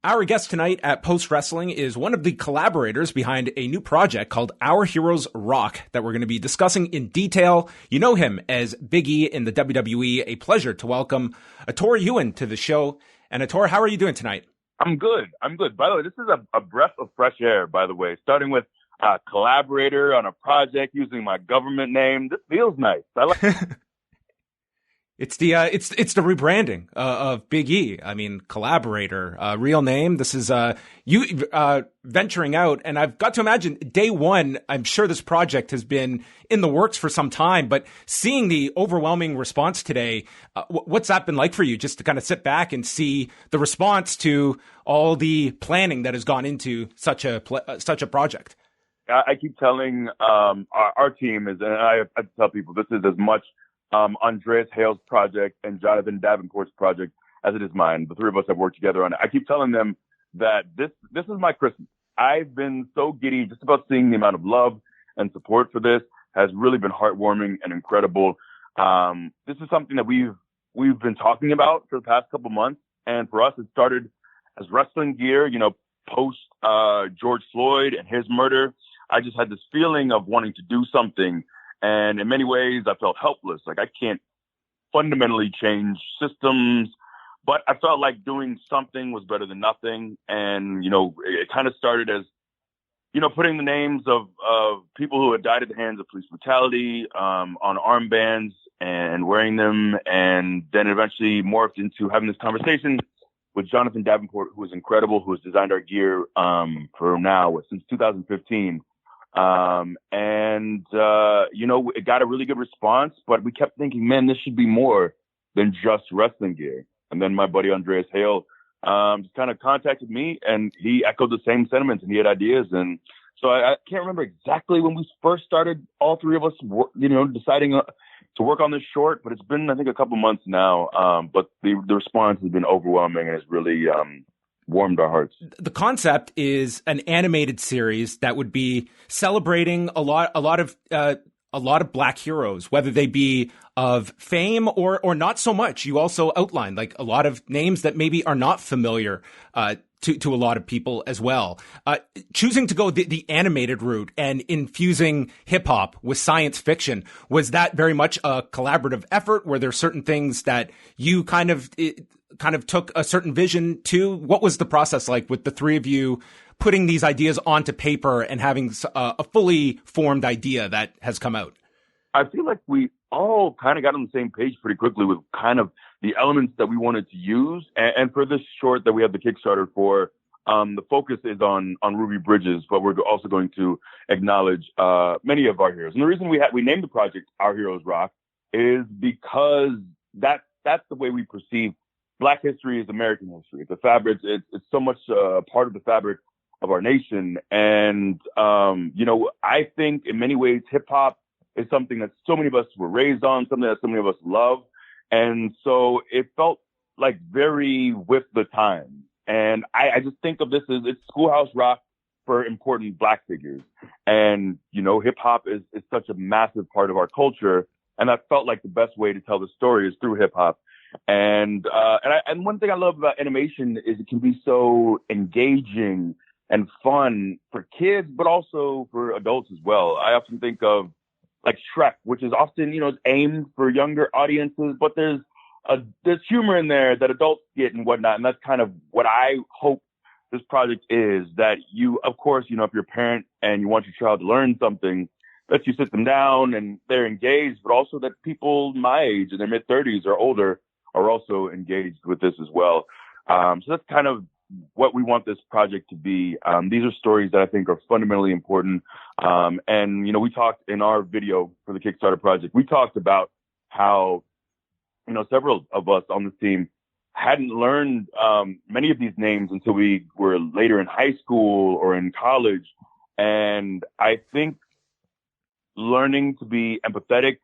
Our guest tonight at Post Wrestling is one of the collaborators behind a new project called Our Heroes Rock that we're going to be discussing in detail. You know him as Big E in the WWE. A pleasure to welcome Ettore Ewen to the show. And Ettore, how are you doing tonight? I'm good. By the way, this is a breath of fresh air, by the way, starting with a collaborator on a project using my government name. This feels nice. I like It's the rebranding of Big E. I mean, collaborator, real name. This is you venturing out, and I've got to imagine day one. I'm sure this project has been in the works for some time, but seeing the overwhelming response today, what's that been like for you? Just to kind of sit back and see the response to all the planning that has gone into such a project. I keep telling our team is, and I tell people this is as much Andreas Hale's project and Jonathan Davenport's project as it is mine. The three of us have worked together on it. I keep telling them that this is my Christmas. I've been so giddy just about seeing the amount of love and support for this has really been heartwarming and incredible. This is something that we've been talking about for the past couple months. And for us, it started as wrestling gear, post George Floyd and his murder. I just had this feeling of wanting to do something. And in many ways, I felt helpless. Like I can't fundamentally change systems, but I felt like doing something was better than nothing. And, it kind of started as, putting the names of people who had died at the hands of police brutality on armbands and wearing them. And then eventually morphed into having this conversation with Jonathan Davenport, who is incredible, who has designed our gear since 2015. It got a really good response, but we kept thinking, man, this should be more than just wrestling gear. And then my buddy Andreas Hale, just kind of contacted me and he echoed the same sentiments and he had ideas. And so I can't remember exactly when we first started, all three of us, deciding to work on this short, but it's been, I think, a couple months now. But the response has been overwhelming and has really, warmed our hearts. The concept is an animated series that would be celebrating a lot of Black heroes, whether they be of fame or not so much. You also outlined like a lot of names that maybe are not familiar to a lot of people as well. Choosing to go the animated route and infusing hip hop with science fiction, was that very much a collaborative effort? Were there certain things that you kind of took a certain vision to? What was the process like with the three of you putting these ideas onto paper and having a fully formed idea that has come out? I feel like we all kind of got on the same page pretty quickly with kind of the elements that we wanted to use. And for this short that we have the Kickstarter for, the focus is on Ruby Bridges, but we're also going to acknowledge many of our heroes. And the reason we named the project Our Heroes Rock is because that's the way we perceive Black history is American history. It's a fabric. It's so much part of the fabric of our nation. And, I think in many ways, hip hop is something that so many of us were raised on, something that so many of us love. And so it felt like very with the time. And I just think of this as it's schoolhouse rock for important Black figures. And, hip hop is such a massive part of our culture. And that felt like the best way to tell the story is through hip hop. And one thing I love about animation is it can be so engaging and fun for kids, but also for adults as well. I often think of like Shrek, which is often, it's aimed for younger audiences, but there's humor in there that adults get and whatnot. And that's kind of what I hope this project is, that you, of course, if you're a parent and you want your child to learn something, that you sit them down and they're engaged, but also that people my age in their mid 30s or older are also engaged with this as well. So that's kind of what we want this project to be. These are stories that I think are fundamentally important. And we talked in our video for the Kickstarter project, we talked about how, several of us on the team hadn't learned many of these names until we were later in high school or in college. And I think learning to be empathetic,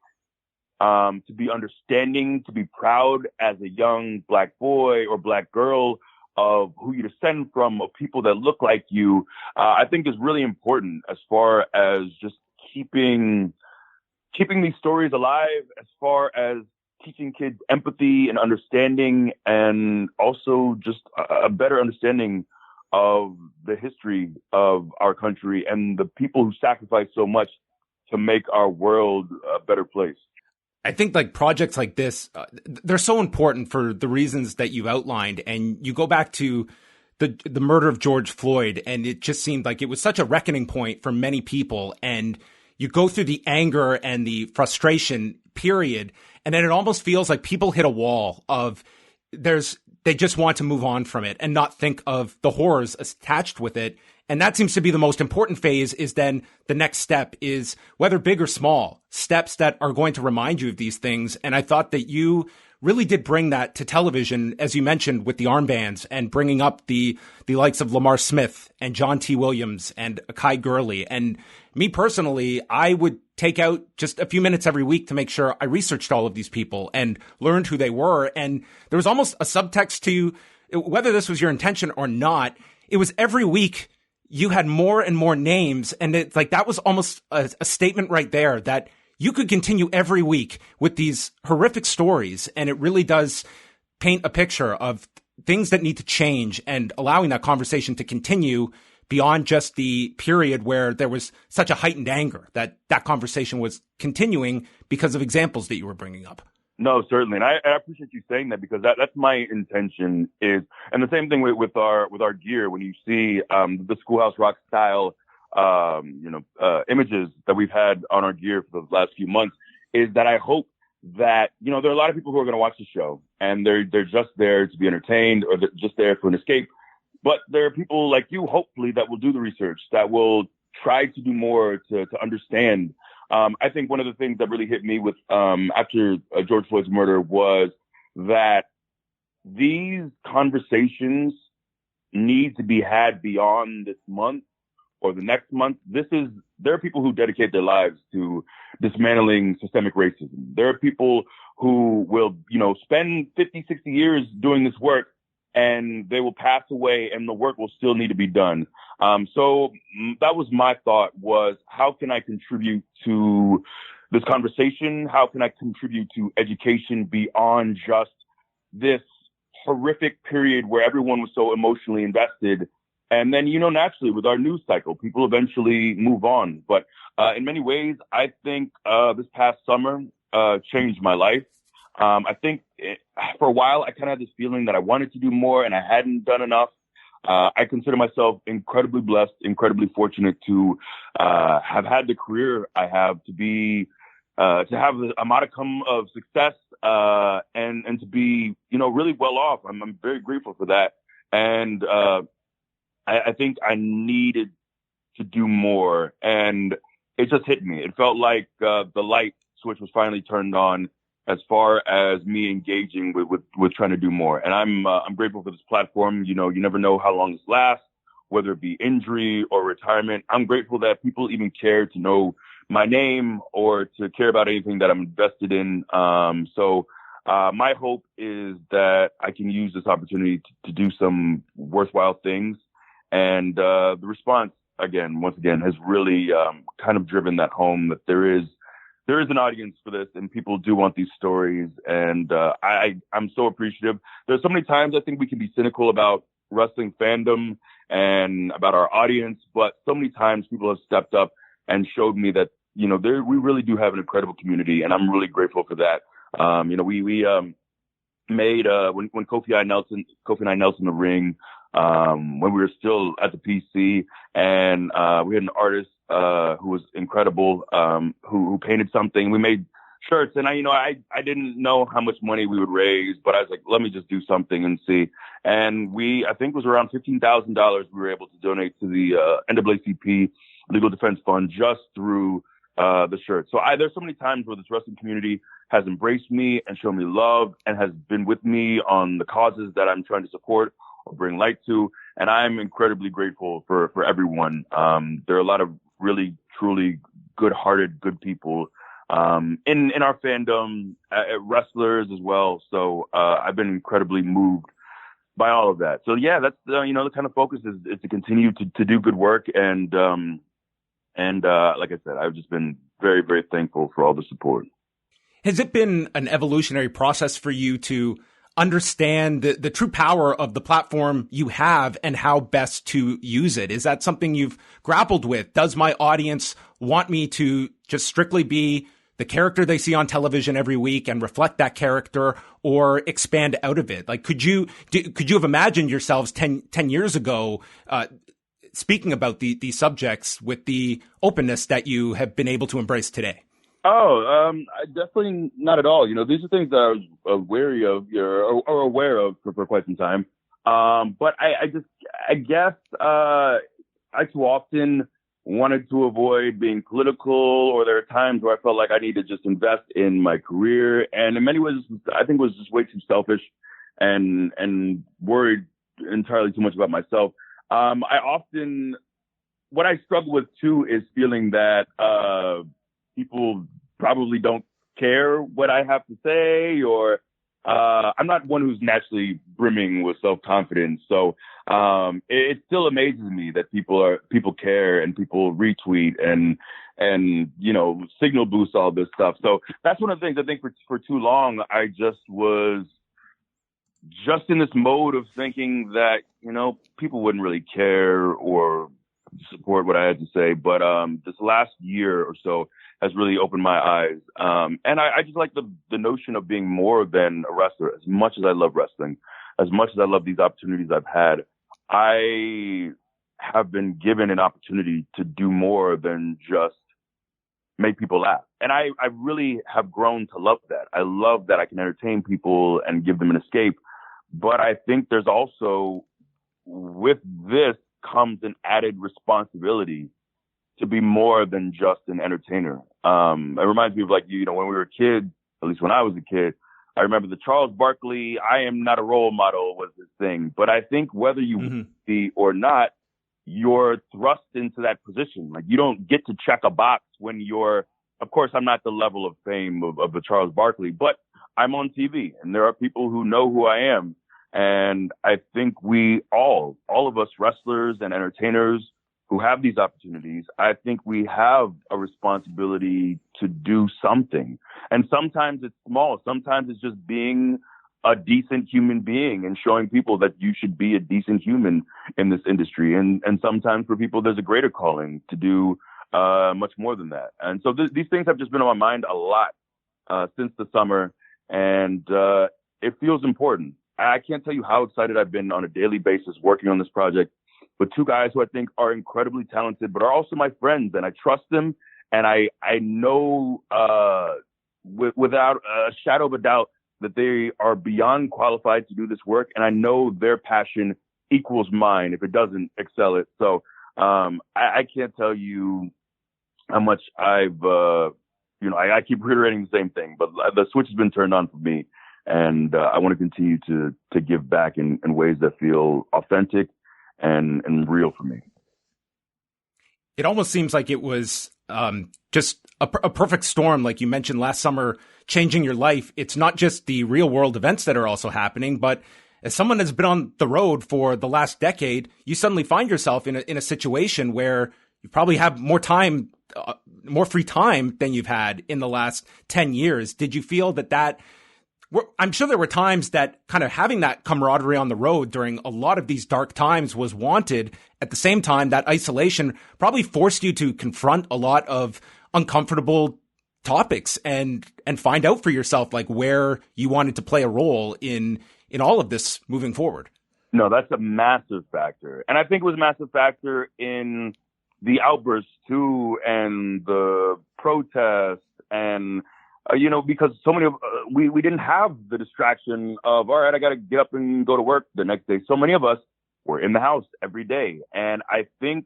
to be understanding, to be proud as a young Black boy or Black girl of who you descend from, of people that look like you, I think is really important as far as just keeping these stories alive, as far as teaching kids empathy and understanding, and also just a better understanding of the history of our country and the people who sacrificed so much to make our world a better place. I think like projects like this, they're so important for the reasons that you've outlined. And you go back to the murder of George Floyd, and it just seemed like it was such a reckoning point for many people. And you go through the anger and the frustration period, and then it almost feels like people hit a wall of they just want to move on from it and not think of the horrors attached with it. And that seems to be the most important phase. Is then the next step is, whether big or small, steps that are going to remind you of these things. And I thought that you really did bring that to television, as you mentioned, with the armbands and bringing up the likes of Lamar Smith and John T. Williams and Akai Gurley. And me personally, I would take out just a few minutes every week to make sure I researched all of these people and learned who they were. And there was almost a subtext to, whether this was your intention or not, it was every week you had more and more names. And it's like, that was almost a statement right there that you could continue every week with these horrific stories. And it really does paint a picture of things that need to change, and allowing that conversation to continue beyond just the period where there was such a heightened anger, that conversation was continuing because of examples that you were bringing up. No, certainly. And I appreciate you saying that, because that's my intention is, and the same thing with our gear, when you see, the Schoolhouse Rock style, images that we've had on our gear for the last few months, is that I hope that, there are a lot of people who are going to watch the show and they're just there to be entertained, or they're just there for an escape. But there are people like you, hopefully, that will do the research, that will try to do more to understand. I think one of the things that really hit me with, after George Floyd's murder, was that these conversations need to be had beyond this month or the next month. There are people who dedicate their lives to dismantling systemic racism. There are people who will, spend 50, 60 years doing this work, and they will pass away and the work will still need to be done. So that was my thought, was how can I contribute to this conversation? How can I contribute to education beyond just this horrific period where everyone was so emotionally invested? And then, naturally with our news cycle, people eventually move on. But in many ways, I think this past summer changed my life. I think for a while, I kind of had this feeling that I wanted to do more and I hadn't done enough. I consider myself incredibly blessed, incredibly fortunate to have had the career I have, to have a modicum of success, and to be, really well off. I'm very grateful for that. And I think I needed to do more, and it just hit me. It felt like the light switch was finally turned on, as far as me engaging with trying to do more. And I'm grateful for this platform. You never know how long this lasts, whether it be injury or retirement. I'm grateful that people even care to know my name or to care about anything that I'm invested in. So my hope is that I can use this opportunity to do some worthwhile things. And the response, once again, has really kind of driven that home, that there is an audience for this, and people do want these stories. And I'm so appreciative. There's so many times I think we can be cynical about wrestling fandom and about our audience, but so many times people have stepped up and showed me that, we really do have an incredible community, and I'm really grateful for that. We made, when Kofi and I knelt in the ring, when we were still at the PC, and we had an artist who was incredible, who painted something. We made shirts, and I didn't know how much money we would raise, but I was like, let me just do something and see. And I think it was around $15,000 we were able to donate to the NAACP Legal Defense Fund just through the shirt. So there's so many times where this wrestling community has embraced me and shown me love and has been with me on the causes that I'm trying to support or bring light to. And I'm incredibly grateful for everyone. There are a lot of really, truly good-hearted, good people in our fandom, wrestlers as well. So I've been incredibly moved by all of that. So yeah, that's the kind of focus is to continue to do good work. And like I said, I've just been very, very thankful for all the support. Has it been an evolutionary process for you to understand the true power of the platform you have and how best to use it? Is that something you've grappled with? Does my audience want me to just strictly be the character they see on television every week and reflect that character, or expand out of it? Like, could you have imagined yourselves 10 years ago, speaking about these subjects with the openness that you have been able to embrace today? Definitely not at all. These are things that I was wary of or aware of for quite some time. But I guess I too often wanted to avoid being political, or there are times where I felt like I need to just invest in my career. And in many ways, I think it was just way too selfish and worried entirely too much about myself. What I struggle with too is feeling that, people probably don't care what I have to say, or I'm not one who's naturally brimming with self-confidence. So it still amazes me that people care and people retweet and signal boost all this stuff. So that's one of the things I think for too long I just was just in this mode of thinking that people wouldn't really care or support what I had to say. But this last year or so has really opened my eyes. And I just like the notion of being more than a wrestler. As much as I love wrestling, as much as I love these opportunities I've had, I have been given an opportunity to do more than just make people laugh. And I really have grown to love that. I love that I can entertain people and give them an escape. But I think there's also, with this comes an added responsibility to be more than just an entertainer. It reminds me of when we were kids, at least when I was a kid, I remember the Charles Barkley, I am not a role model was his thing. But I think whether you be or not, you're thrust into that position. Like, you don't get to check a box when of course, I'm not the level of fame of the Charles Barkley, but I'm on TV and there are people who know who I am. And I think we all of us wrestlers and entertainers who have these opportunities, I think we have a responsibility to do something. And sometimes it's small. Sometimes it's just being a decent human being and showing people that you should be a decent human in this industry. And sometimes for people, there's a greater calling to do much more than that. And so these things have just been on my mind a lot since the summer. And it feels important. I can't tell you how excited I've been on a daily basis working on this project with two guys who I think are incredibly talented, but are also my friends, and I trust them. And I know without a shadow of a doubt that they are beyond qualified to do this work. And I know their passion equals mine if it doesn't excel it. So I can't tell you how much I keep reiterating the same thing, but the switch has been turned on for me. And I want to continue to give back in ways that feel authentic and real for me. It almost seems like it was just a perfect storm, like you mentioned last summer, changing your life. It's not just the real world events that are also happening, but as someone that's been on the road for the last decade, you suddenly find yourself in a situation where you probably have more time, more free time than you've had in the last 10 years. Did you feel that I'm sure there were times that kind of having that camaraderie on the road during a lot of these dark times was wanted. At the same time, that isolation probably forced you to confront a lot of uncomfortable topics and find out for yourself, like, where you wanted to play a role in all of this moving forward. No, that's a massive factor. And I think it was a massive factor in the outbursts too, and the protests, and because so many of we didn't have the distraction of, all right, I got to get up and go to work the next day. So many of us were in the house every day. And I think,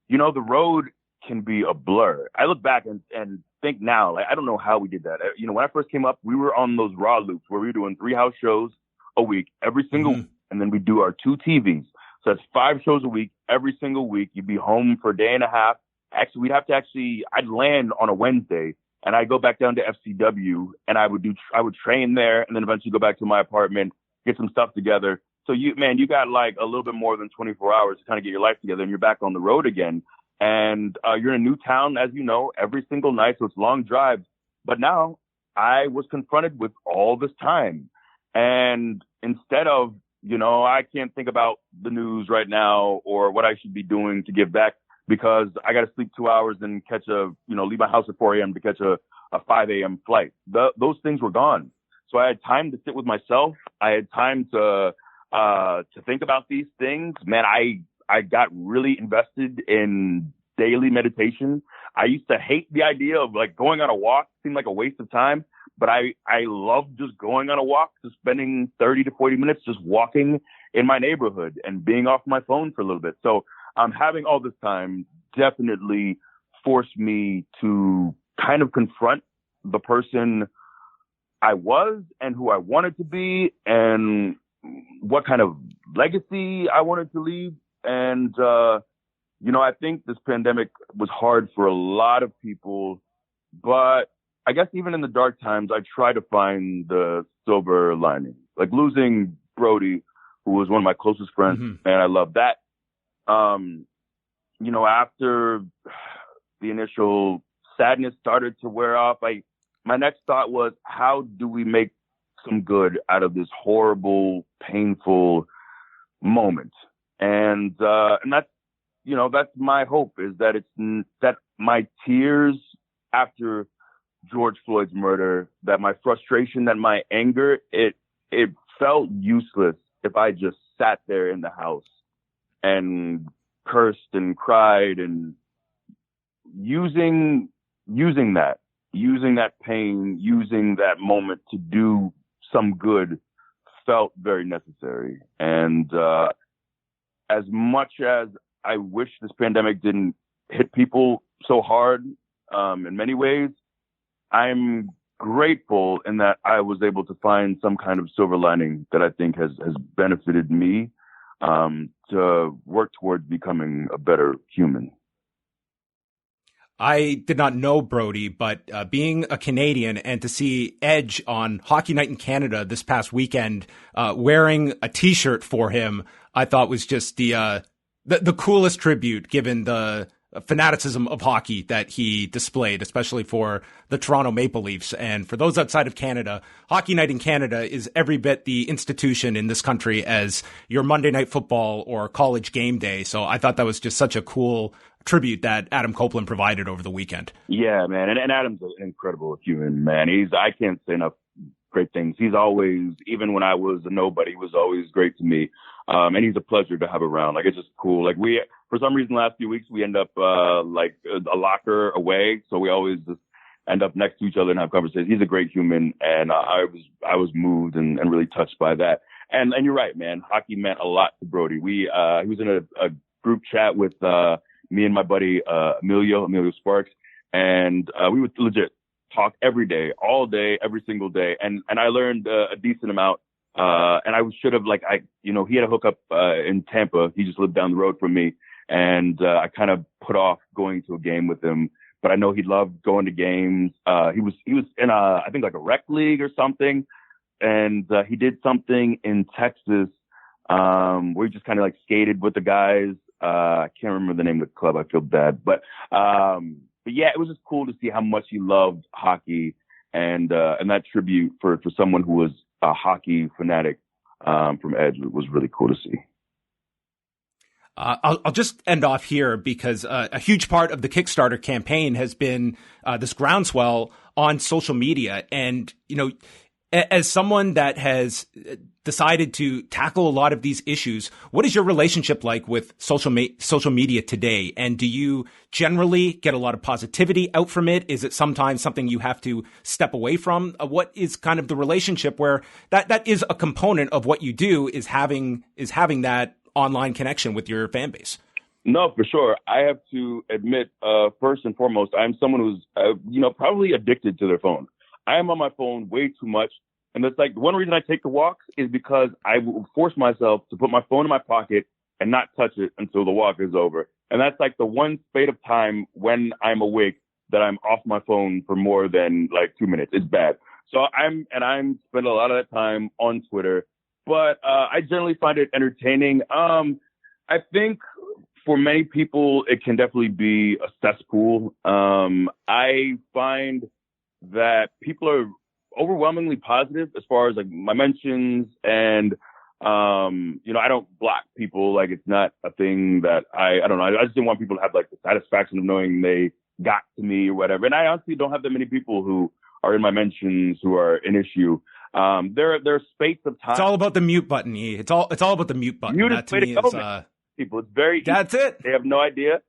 the road can be a blur. I look back and think now, I don't know how we did that. When I first came up, we were on those raw loops where we were doing 3 house shows a week, every single week. And then we do our 2 TVs. So that's 5 shows a week, every single week. You'd be home for a day and a half. Actually, I'd land on a Wednesday. And I go back down to FCW and I would train there and then eventually go back to my apartment, get some stuff together. So you got like a little bit more than 24 hours to kind of get your life together, and you're back on the road again. And you're in a new town, as you know, every single night. So it's long drives. But now I was confronted with all this time. And instead of, I can't think about the news right now or what I should be doing to give back because I got to sleep 2 hours and leave my house at 4 a.m. to catch a 5 a.m. flight. Those things were gone. So I had time to sit with myself. I had time to think about these things. Man, I got really invested in daily meditation. I used to hate the idea of like going on a walk. It seemed like a waste of time, but I love just going on a walk, just spending 30 to 40 minutes just walking in my neighborhood and being off my phone for a little bit. So having all this time definitely forced me to kind of confront the person I was and who I wanted to be and what kind of legacy I wanted to leave. And, I think this pandemic was hard for a lot of people, but I guess even in the dark times, I try to find the silver lining, like losing Brody, who was one of my closest friends, and I love that. After the initial sadness started to wear off, my next thought was, how do we make some good out of this horrible, painful moment? And that's my hope, is that that my tears after George Floyd's murder, that my frustration, that my anger, it felt useless if I just sat there in the house and cursed and cried, and using that pain, using that moment to do some good felt very necessary. And as much as I wish this pandemic didn't hit people so hard, in many ways, I'm grateful in that I was able to find some kind of silver lining that I think has benefited me, to work towards becoming a better human. I did not know Brody, but being a Canadian and to see Edge on Hockey Night in Canada this past weekend, wearing a T-shirt for him, I thought was just the coolest tribute, given the fanaticism of hockey that he displayed, especially for the Toronto Maple Leafs. And for those outside of Canada, Hockey Night in Canada is every bit the institution in this country as your Monday Night Football or college game day. So I thought that was just such a cool tribute that Adam Copeland provided over the weekend. Yeah, man. And Adam's an incredible human, man. I can't say enough great things. He's always, even when I was a nobody, he was always great to me. And he's a pleasure to have around. Like, it's just cool. Like, for some reason, last few weeks, we end up, like a locker away. So we always just end up next to each other and have conversations. He's a great human. And I was moved and really touched by that. And you're right, man. Hockey meant a lot to Brody. He was in a group chat with, me and my buddy, Emilio Sparks. And, we would legit talk every day, all day, every single day. And I learned a decent amount. And I should have, he had a hookup, in Tampa. He just lived down the road from me. And, I kind of put off going to a game with him, but I know he loved going to games. He was in I think like a rec league or something. And, he did something in Texas, where he just kind of like skated with the guys. I can't remember the name of the club. I feel bad, but yeah, it was just cool to see how much he loved hockey, and that tribute for someone who was a hockey fanatic, from Edge was really cool to see. I'll just end off here because a huge part of the Kickstarter campaign has been this groundswell on social media. And, as someone that has decided to tackle a lot of these issues, what is your relationship like with social media today? And do you generally get a lot of positivity out from it? Is it sometimes something you have to step away from? What is kind of the relationship where that is a component of what you do, is having that online connection with your fan base? No, for sure. I have to admit, first and foremost, I'm someone who's, probably addicted to their phone. I am on my phone way too much. And that's like one reason I take the walks is because I will force myself to put my phone in my pocket and not touch it until the walk is over. And that's like the one spate of time when I'm awake that I'm off my phone for more than like 2 minutes. It's bad. So I'm spend a lot of that time on Twitter, but I generally find it entertaining. I think for many people, it can definitely be a cesspool. I find that people are overwhelmingly positive as far as like my mentions and, I don't block people. Like it's not a thing that I don't know. I just didn't want people to have like the satisfaction of knowing they got to me or whatever. And I honestly don't have that many people who are in my mentions who are an issue. There are space of time. It's all about the mute button, E. It's all about the mute button. That to me is people. It's very that's easy. it. They have no idea.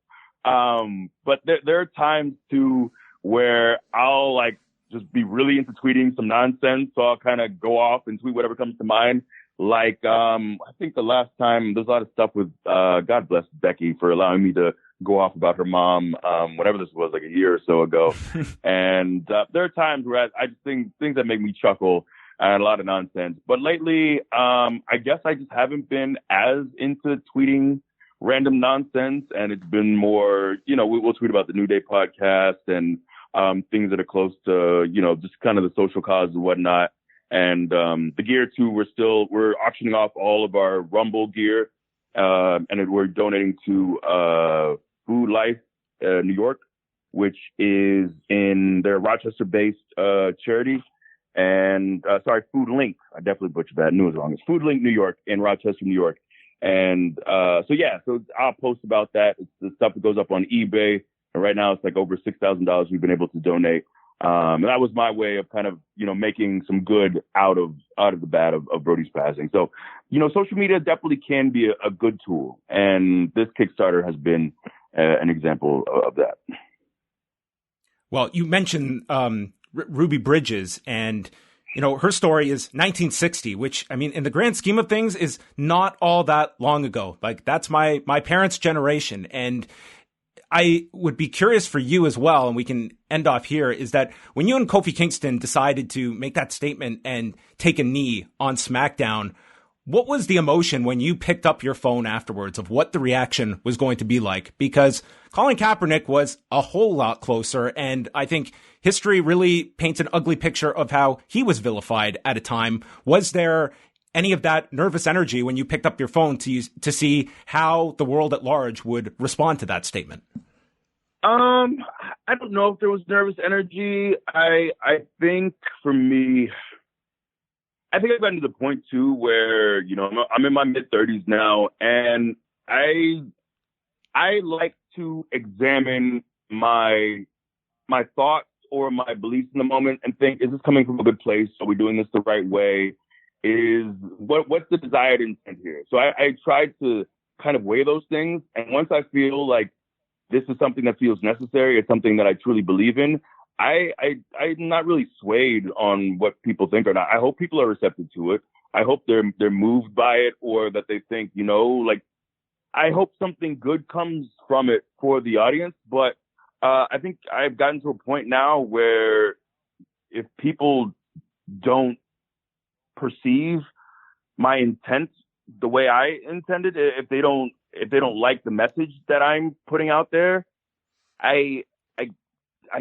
But there are times too where I'll like just be really into tweeting some nonsense. So I'll kind of go off and tweet whatever comes to mind. Like, I think the last time there's a lot of stuff with, God bless Becky for allowing me to go off about her mom, whatever this was, like a year or so ago. And, there are times where I just think things that make me chuckle and a lot of nonsense. But lately, I guess I just haven't been as into tweeting random nonsense. And it's been more, we'll tweet about the New Day podcast and, things that are close to, just kind of the social cause and whatnot. And the gear too, we're auctioning off all of our Rumble gear, and we're donating to Food Life New York, which is in their Rochester-based charity. And Food Link. I definitely butchered that. I knew it was wrong. It's Food Link New York in Rochester, New York. And so I'll post about that. It's the stuff that goes up on eBay. And right now it's like over $6,000 we've been able to donate. And that was my way of kind of, making some good out of the bad of Brody's passing. So, social media definitely can be a good tool. And this Kickstarter has been an example of that. Well, you mentioned Ruby Bridges, and, her story is 1960, which, I mean, in the grand scheme of things is not all that long ago. Like, that's my parents' generation. And I would be curious for you as well, and we can end off here, is that when you and Kofi Kingston decided to make that statement and take a knee on SmackDown, what was the emotion when you picked up your phone afterwards of what the reaction was going to be like? Because Colin Kaepernick was a whole lot closer, and I think history really paints an ugly picture of how he was vilified at a time. Was there any of that nervous energy when you picked up your phone to see how the world at large would respond to that statement? I don't know if there was nervous energy. I think for me, I've gotten to the point too where, I'm in my mid 30s now, and I like to examine my thoughts or my beliefs in the moment and think, is this coming from a good place? Are we doing this the right way? What's the desired intent here? So I try to kind of weigh those things. And once I feel like this is something that feels necessary, it's something that I truly believe in, I'm not really swayed on what people think or not. I hope people are receptive to it. I hope they're moved by it, or that they think, I hope something good comes from it for the audience. But I think I've gotten to a point now where if people don't perceive my intent the way I intended, if they don't like the message that I'm putting out there, I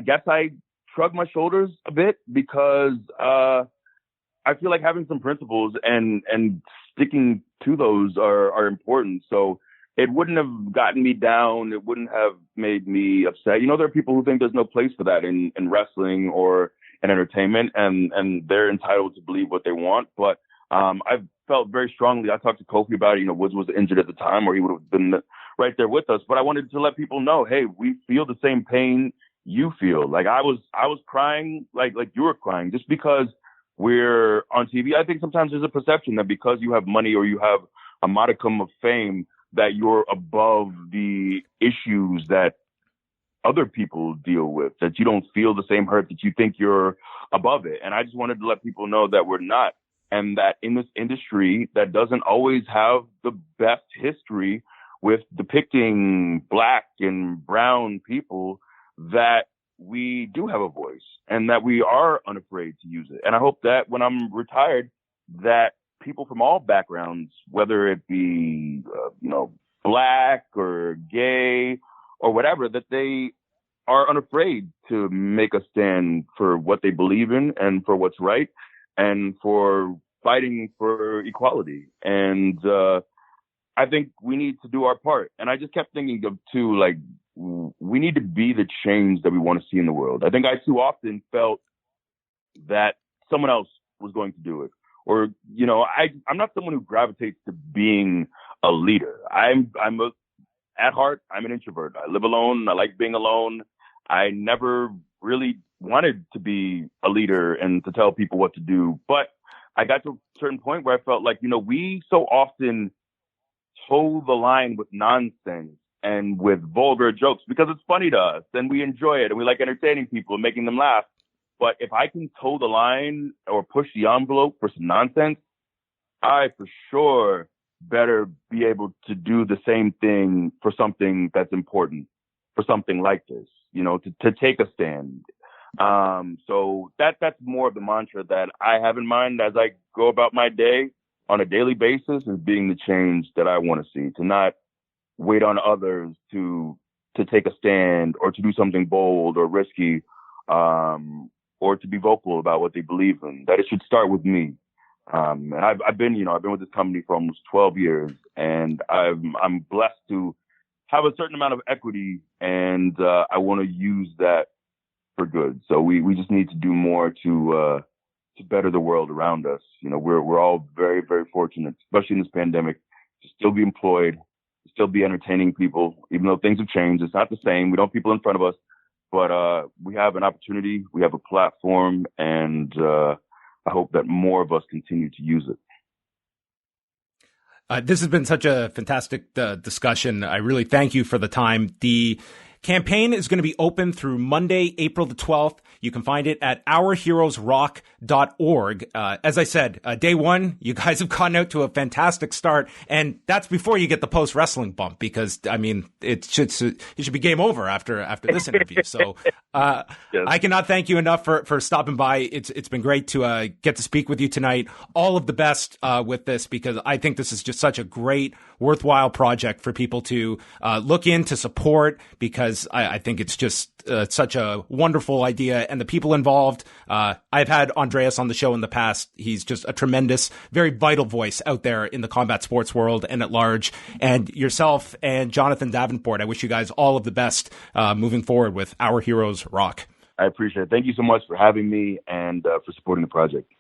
guess I shrug my shoulders a bit, because I feel like having some principles and sticking to those are important. So it wouldn't have gotten me down. It wouldn't have made me upset. There are people who think there's no place for that in wrestling or in entertainment, and they're entitled to believe what they want. But I've felt very strongly. I talked to Kofi about it. Woods was injured at the time, or he would have been right there with us. But I wanted to let people know, hey, we feel the same pain you feel. Like I was crying, like you were crying, just because we're on TV. I think sometimes there's a perception that because you have money or you have a modicum of fame, that you're above the issues that other people deal with, that you don't feel the same hurt, that you think you're above it. And I just wanted to let people know that we're not. And that in this industry that doesn't always have the best history with depicting Black and brown people, that we do have a voice and that we are unafraid to use it. And I hope that when I'm retired, that people from all backgrounds, whether it be, Black or gay or whatever, that they are unafraid to make a stand for what they believe in and for what's right and for fighting for equality. And I think we need to do our part. And I just kept thinking of too, like, we need to be the change that we want to see in the world. I think I too often felt that someone else was going to do it. Or, I'm not someone who gravitates to being a leader. At heart, I'm an introvert. I live alone. I like being alone. I never really wanted to be a leader and to tell people what to do. But I got to a certain point where I felt like, we so often toe the line with nonsense and with vulgar jokes because it's funny to us and we enjoy it and we like entertaining people and making them laugh. But if I can toe the line or push the envelope for some nonsense, I for sure better be able to do the same thing for something that's important, for something like this, to take a stand. So that's more of the mantra that I have in mind as I go about my day on a daily basis, is being the change that I want to see, to not wait on others to take a stand or to do something bold or risky, or to be vocal about what they believe in, that it should start with me. And I've been with this company for almost 12 years, and I'm blessed to have a certain amount of equity, and I want to use that for good. So we just need to do more to better the world around us. We're all very, very fortunate, especially in this pandemic, to still be employed, to still be entertaining people, even though things have changed. It's not the same. We don't have people in front of us, but we have an opportunity, we have a platform, and I hope that more of us continue to use it. This has been such a fantastic discussion. I really thank you for the time. The campaign is going to be open through Monday, April the 12th. You can find it at ourheroesrock.org. As I said, day one, you guys have gotten out to a fantastic start. And that's before you get the post-wrestling bump, because, it should be game over after this interview. So yes. I cannot thank you enough for stopping by. It's been great to get to speak with you tonight. All of the best with this, because I think this is just such a great, worthwhile project for people to look in, to support, because I think it's just such a wonderful idea. And the people involved, I've had Andreas on the show in the past. He's just a tremendous, very vital voice out there in the combat sports world and at large. And yourself and Jonathan Davenport, I wish you guys all of the best moving forward with Our Heroes Rock. I appreciate it. Thank you so much for having me and for supporting the project.